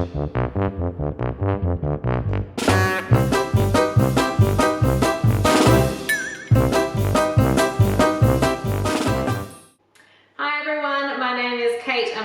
And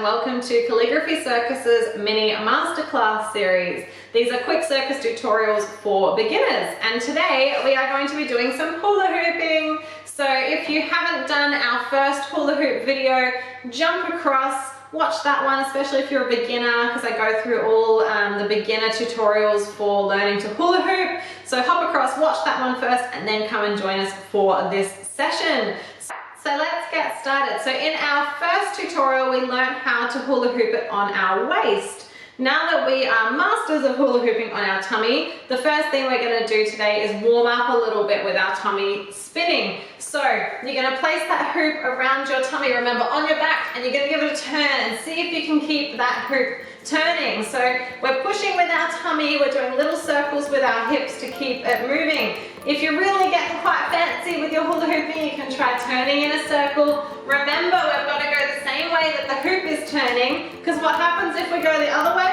welcome to Calligraphy Circus's mini masterclass series. These are quick circus tutorials for beginners, and today we are going to be doing some hula hooping. So if you haven't done our first hula hoop video, jump across, watch that one, especially if you're a beginner, because I go through all the beginner tutorials for learning to hula hoop. So hop across, watch that one first, and then come and join us for this session. So let's get started. So in our first tutorial, we learned how to hula hoop it on our waist. Now that we are masters of hula hooping on our tummy, the first thing we're going to do today is warm up a little bit with our tummy spinning. So you're going to place that hoop around your tummy, remember, on your back, and you're going to give it a turn and see if you can keep that hoop turning. So we're pushing with our tummy, we're doing little circles with our hips to keep it moving. If you're really getting quite fancy with your hula hooping, you can try turning in a circle. Remember, we've got to go the same way that the hoop is turning, because what happens if we go the other way?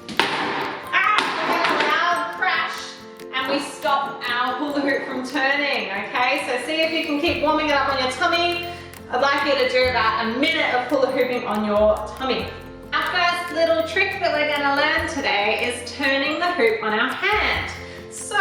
We get a loud crash and we stop our hula hoop from turning, okay? So see if you can keep warming it up on your tummy. I'd like you to do about a minute of hula hooping on your tummy. Our first little trick that we're going to learn today is turning the hoop on our hand. So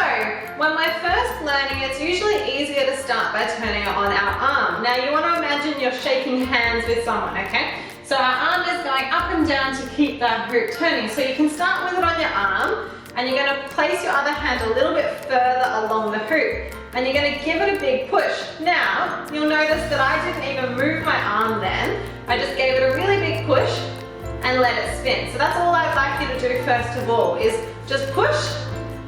when we're first learning, it's usually easier to start by turning it on our arm. Now you want to imagine you're shaking hands with someone, okay? So our arm is going up and down to keep that hoop turning. So you can start with it on your arm, and you're going to place your other hand a little bit further along the hoop, and you're going to give it a big push. Now you'll notice that I didn't even move my arm then. I just gave it a really big push and let it spin. So that's all I'd like you to do first of all, is just push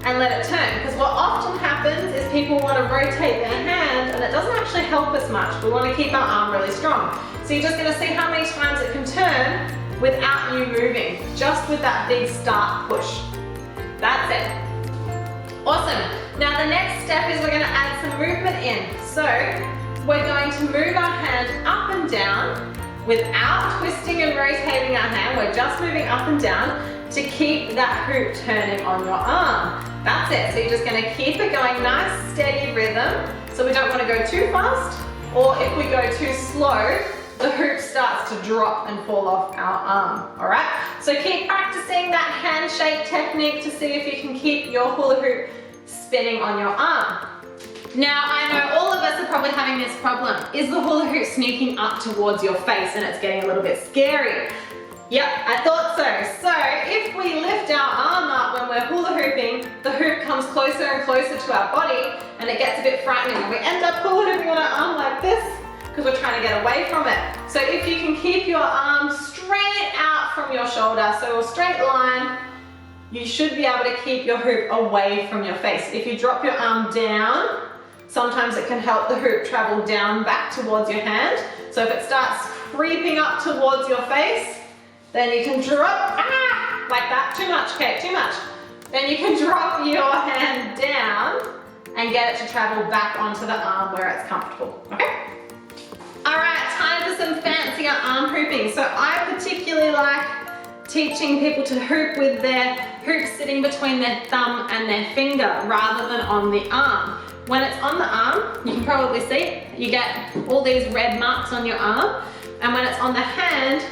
and let it turn, because what often happens is people want to rotate their hand and it doesn't actually help us much. We want to keep our arm really strong. So you're just going to see how many times it can turn without you moving, just with that big start push. That's it. Awesome. Now the next step is we're going to add some movement in. So we're going to move our hand up and down without twisting and rotating our hand. We're just moving up and down to keep that hoop turning on your arm. That's it. So you're just going to keep it going, nice steady rhythm. So we don't want to go too fast, or if we go too slow, the hoop starts to drop and fall off our arm. All right. So keep practicing that handshake technique to see if you can keep your hula hoop spinning on your arm. Now I know all of us are probably having this problem. Is the hula hoop sneaking up towards your face and it's getting a little bit scary? Yep, I thought so. So if we lift our arm up when we're hula hooping, the hoop comes closer and closer to our body and it gets a bit frightening. And we end up hula hooping on our arm like this because we're trying to get away from it. So if you can keep your arm straight out from your shoulder, so a straight line, you should be able to keep your hoop away from your face. If you drop your arm down, sometimes it can help the hoop travel down back towards your hand. So if it starts creeping up towards your face, then you can drop, like that, too much, Kate, too much. Then you can drop your hand down and get it to travel back onto the arm where it's comfortable, okay? All right, time for some fancier arm hooping. So I particularly like teaching people to hoop with their hoop sitting between their thumb and their finger rather than on the arm. When it's on the arm, you can probably see, you get all these red marks on your arm, and when it's on the hand,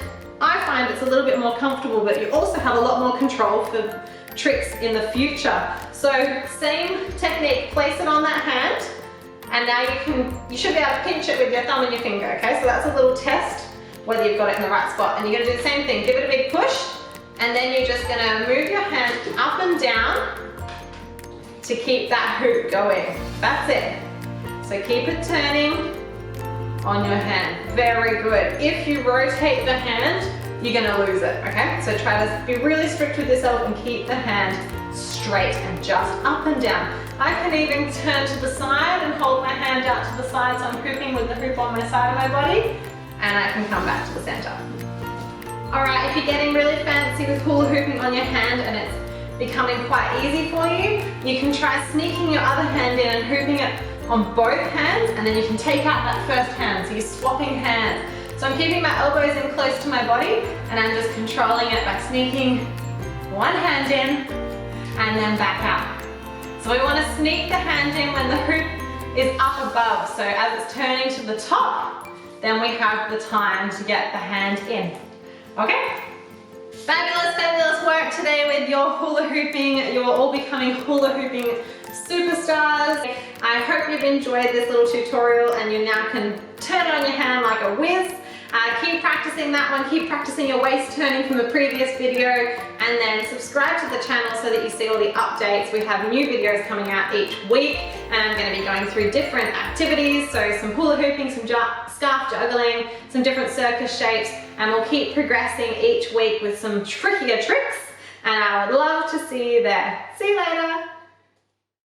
I find it's a little bit more comfortable, but you also have a lot more control for tricks in the future. So same technique, place it on that hand, and now you should be able to pinch it with your thumb and your finger, okay? So that's a little test whether you've got it in the right spot. And you're gonna do the same thing, give it a big push, and then you're just gonna move your hand up and down to keep that hoop going. That's it. So keep it turning on your hand. Very good. If you rotate the hand, you're gonna lose it, okay? So try to be really strict with yourself and keep the hand straight and just up and down. I can even turn to the side and hold my hand out to the side, so I'm hooping with the hoop on my side of my body, and I can come back to the center. All right, if you're getting really fancy with hula hooping on your hand and it's becoming quite easy for you, you can try sneaking your other hand in and hooping it on both hands, and then you can take out that first hand, so you're swapping hands. So I'm keeping my elbows in close to my body, and I'm just controlling it by sneaking one hand in, and then back out. So we want to sneak the hand in when the hoop is up above. So as it's turning to the top, then we have the time to get the hand in. Okay? Fabulous, fabulous work today with your hula hooping. You're all becoming hula hooping superstars. I hope you've enjoyed this little tutorial and you now can turn it on your hand like a whiz. Keep practicing that one, keep practicing your waist turning from the previous video, and then subscribe to the channel so that you see all the updates. We have new videos coming out each week, and I'm going to be going through different activities, so some hula hooping, some scarf juggling, some different circus shapes, and we'll keep progressing each week with some trickier tricks, and I would love to see you there. See you later.